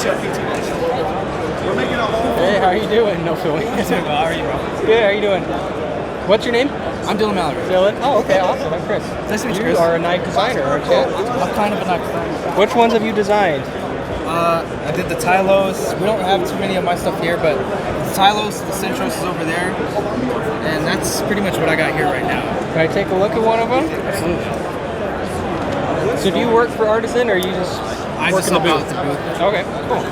Hey, how are you doing? No feeling. How are you, bro? Good, how are you doing? What's your name? I'm Dylan Mallory. Dylan? Oh, okay, awesome. I'm Chris. Nice to meet you, You Chris. are a knife designer, aren't you? I'm kind of a knife designer. Which ones have you designed? I did the Tylos. We don't have too many of my stuff here, but the Tylos, the Centros is over there. And that's pretty much what I got here right now. Can I take a look at one of them? Absolutely. So do you work for Artisan, or you just I work just in the help booth? out at the booth. Okay, cool.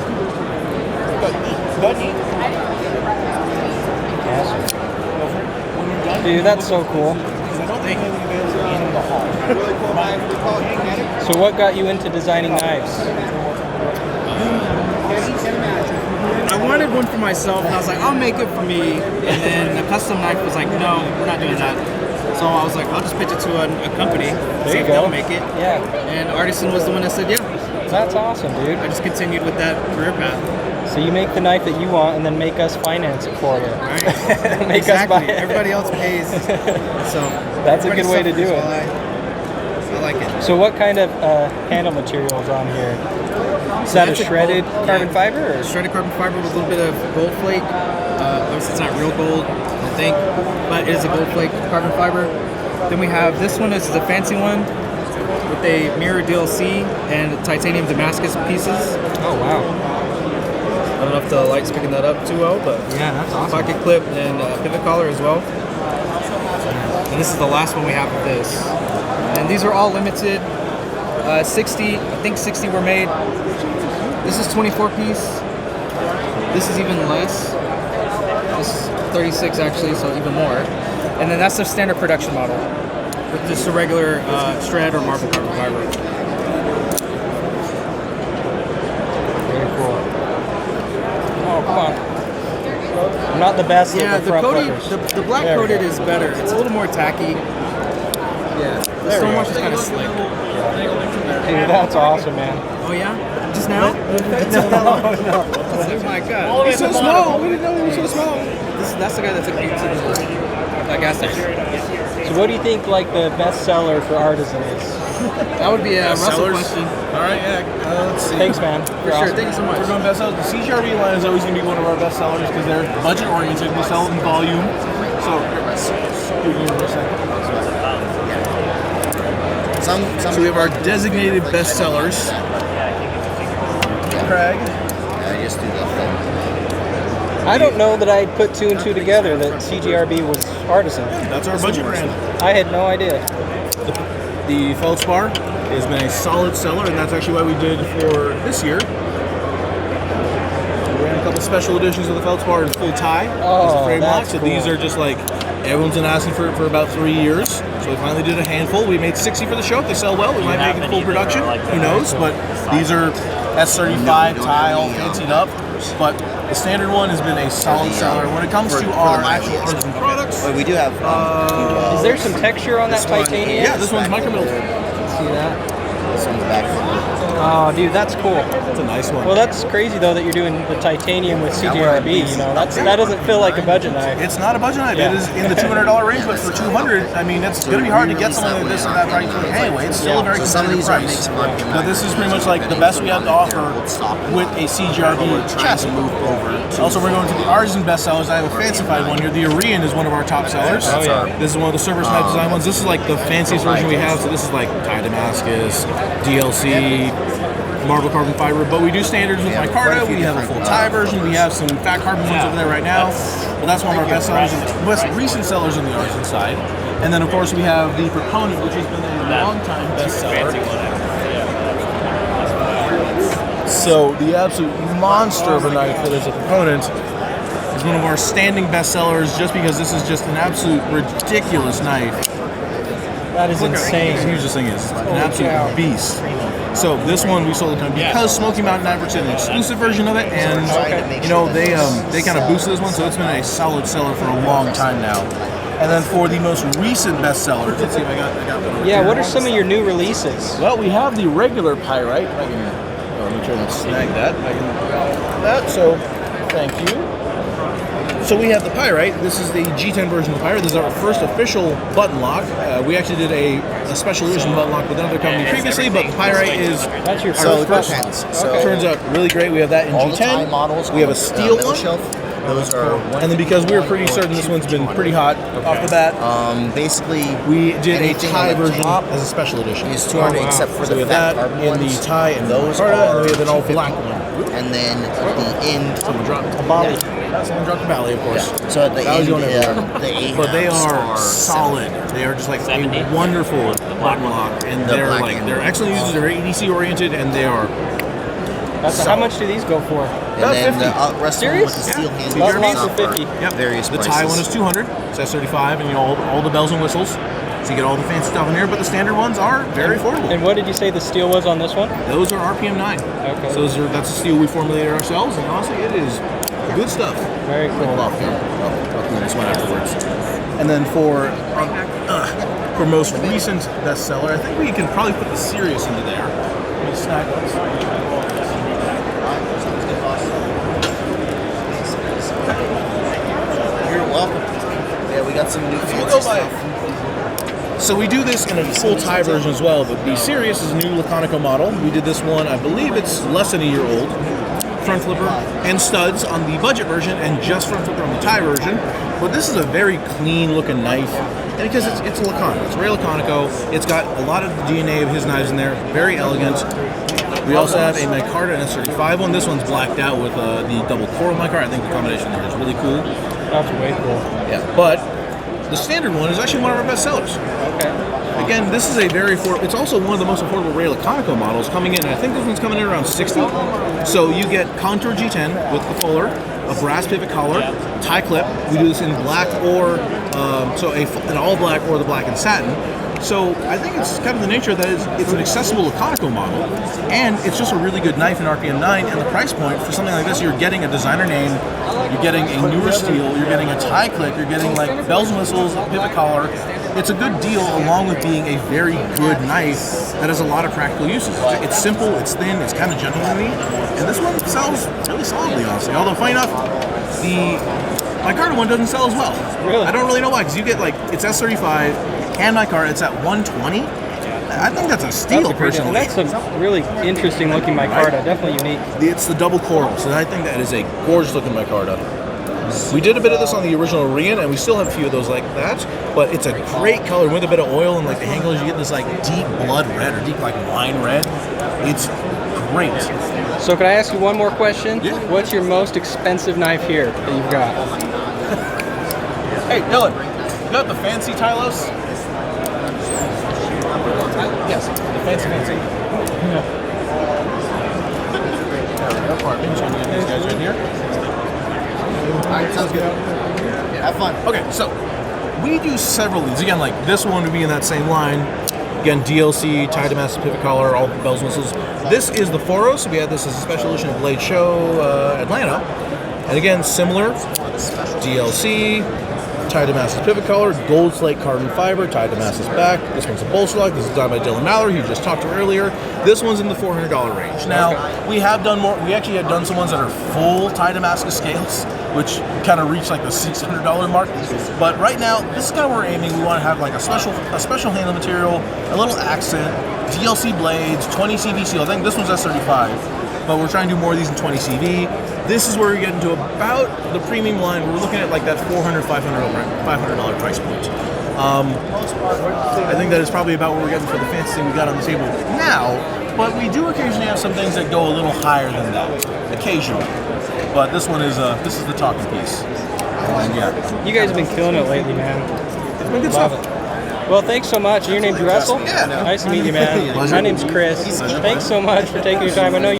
Dude, that's so cool. So what got you into designing knives? I wanted one for myself, and I was like, I'll make it for me. And then the custom knife was like, no, we're not doing that. So I was like, I'll just pitch it to a company, see if they'll make it. Yeah. And Artisan was the one that said, yeah. That's awesome, dude. I just continued with that career path. So you make the knife that you want, and then make us finance it for you. Right. Make Exactly. us buy it. Everybody else pays. So That's a good way to do it. I like it. So what kind of handle material is on here? Is that a shredded carbon fiber? Or? Shredded carbon fiber with a little bit of gold flake. Obviously it's not real gold, I think, but it is a gold flake carbon fiber. Then we have this one. This is a fancy one with a mirror DLC and titanium Damascus pieces. Oh wow. I don't know if the light's picking that up too well, but Yeah, that's awesome. pocket clip and pivot collar as well. And this is the last one we have of this. And these are all limited. 60, I think 60 were made. This is 24 piece. This is even less. This is 36 actually, so even more. And then that's the standard production model with just a regular shred or marble carbon fiber. Very cool. Oh, come on. I'm not the best Yeah, at the the front coated, flippers. the black There we coated go. is better. It's a little more tacky. Yeah, the There we stone go. wash is kind of slick. Dude, that's awesome, man. Oh yeah? Just now? No. Oh my god. He's so small. We didn't know he was so small. That's the guy that took me to the gas station. So what do you think like the best seller for Artisan is? That would be a Russell Bestsellers? question. All right, yeah. Let's see. Thanks, man. For sure. Thank you so much. We're doing bestsellers. The CJRB line is always going to be one of our best sellers because they're budget oriented. We sell in volume. So, give me a second. So we have our designated bestsellers. Craig. I don't know that I'd put two and two together that CJRB was Artisan. That's our budget brand. I had no idea. The feldspar has been a solid seller, and that's actually why we did for this year. We ran a couple special editions of the feldspar in full tie as a frame lock. That's So cool. these are just like everyone's been asking for about 3 years. So we finally did a handful. We made 60 for the show. If they sell well, we might make it full production. Who knows? But these are S35 tie, all fancied up. But the standard one has been a solid seller. When it comes to our actual Artisan products, we do have. Is there some texture on that titanium? yeah, this one's micro-milled. See that? This one's back. Oh, dude, that's cool. It's a nice one. Well, that's crazy though that you're doing the titanium with CJRB. You know, that doesn't feel like a budget knife. It's not a budget knife. Yeah. It is in the $200 range, but for $200, I mean, it's going to be hard to get something like this at that price point anyway. It's still a very So some of competitive these are price. mixed But this is pretty much like the best we have to offer with a CJRB chassis. Also, we're going to the Artisan bestsellers. I have a fancified one here. The Orion is one of our top sellers. Oh, yeah. This is one of the Cerberus knife design ones. This is like the fanciest version we have. So this is like tie Damascus, DLC, marble carbon fiber, but we do standards with micarta. We have a full tie version. We have some fat carbon ones over there right now. But that's one of our best sellers, best recent sellers on the Artisan side. And then of course we have the Proponent, which has been a long time best seller. So the absolute monster of a knife that is a Proponent is one of our standing best sellers, just because this is just an absolute ridiculous knife. That is How insane. huge this thing is. It's an absolute beast. So this one we sold it because Smoky Mountain Knife Works did an exclusive version of it, and you know they kind of boosted this one, so it's been a solid seller for a long time now. And then for the most recent bestsellers, let's see if I got one. Yeah, what are some of your new releases? Well, we have the regular pyrite. Let me try to snag that. I can grab that. So thank you. So we have the Pyrite. This is the G10 version of the Pyrite. This is our first official button lock. We actually did a special edition button lock with another company previously, but the Pyrite is That's your our first first. one. So it turns out really great. We have that in All the Thai G10. models We have a on the steel middle one. shelf. Those are And then because we were pretty certain this one's been pretty hot off the bat, basically we did a anything Thai on the version top as a special edition. is 200 except for So we the have fat that carbon in ones. the Thai and Those Micarta, and then we have an are all black one. And then at the end, Someone dropped A Bali. Someone dropped the Bali, of course. so at the That was end, going everywhere. the A But they are solid. They are just like a wonderful button lock, and The they're black like and they're excellent users. They're EDC oriented, and they are How much do these go for? And about then 50. the rest of them with the Serious? steel Yeah. handles Button on locks top are 50. Yep. various The prices. Thai one is 200. It's S35, and you know all the bells and whistles. So you get all the fancy stuff in here, but the standard ones are very affordable. And what did you say the steel was on this one? Those are RPM 9. Okay. So that's a steel we formulated ourselves, and honestly, it is good stuff. Very cool. I'll clean this one afterwards. And then for most recent bestseller, I think we can probably put the Sirius into there. Let me snag those. You're welcome. Yeah, we got some new fancy stuff. So we do this in a full Thai version as well, but the Sirius is a new Laconico model. We did this one, I believe it's less than a year old. Front flipper and studs on the budget version, and just front flipper on the Thai version. But this is a very clean looking knife, and because it's a Laconico, it's very Laconico. It's got a lot of the DNA of his knives in there, very elegant. We also have a micarta and S35 one. This one's blacked out with the double coral micarta. I think the combination there is really cool. That's way cool. Yeah, but the standard one is actually one of our best sellers. Okay. Again, this is a very affordable. It's also one of the most affordable Ray Laconico models, coming in. I think this one's coming in around 60. So you get contour G10 with the fuller, a brass pivot collar, tie clip. We do this in black or an all black or the black and satin. So I think it's kind of the nature that it's an accessible Laconico model, and it's just a really good knife in RPM 9. And the price point for something like this, you're getting a designer name, you're getting a newer steel, you're getting a tie clip, you're getting like bells and whistles, a pivot collar. It's a good deal, along with being a very good knife that has a lot of practical uses. It's simple, it's thin, it's kind of gentlemanly, and this one sells really solidly, honestly. Although, funny enough, the micarta one doesn't sell as well. Really? I don't really know why, because you get like, it's S35 and micarta, it's at 120. I think that's a steal, That's a great deal. personally. And that's a really interesting looking micarta. Definitely unique. It's the double coral, so I think that is a gorgeous looking micarta. We did a bit of this on the original Rian, and we still have a few of those like that, but it's a great color with a bit of oil and like the handles. You get this like deep blood red or deep like wine red. It's great. So can I ask you one more question? Yeah. What's your most expensive knife here that you've got? Hey, Dylan, you got the fancy Tylos? Yes, the fancy. These guys right here. Alright, sounds good. Have fun. Okay, so we do several of these. Again, like this one would be in that same line. Again, DLC, tie Damascus pivot collar, all the bells and whistles. This is the Foro, so we had this as a special edition of Blade Show Atlanta. And again, similar, DLC, tie Damascus pivot collar, gold slate carbon fiber, tie Damascus back. This one's a bolster lock. This is designed by Dylan Mallory, who you just talked to earlier. This one's in the $400 range. Now, we have done more. We actually had done some ones that are full tie Damascus scales, which kind of reach like the $600 mark. But right now, this is kind of where we're aiming. We want to have like a special handle material, a little accent, DLC blades, 20 CV seal. I think this one's S35, but we're trying to do more of these in 20 CV. This is where we get into about the premium line. We're looking at like that $400, $500 price point. I think that is probably about where we're getting for the fancy thing we got on the table now. But we do occasionally have some things that go a little higher than that, occasionally. But this one is this is the talking piece. And yeah, You guys have been killing it lately, man. it's been good Love stuff. it. Well, thanks so much. Your name's Russell? Yeah. Nice to meet you, man. Pleasure. My name's Chris. Thanks so much for taking your time. I know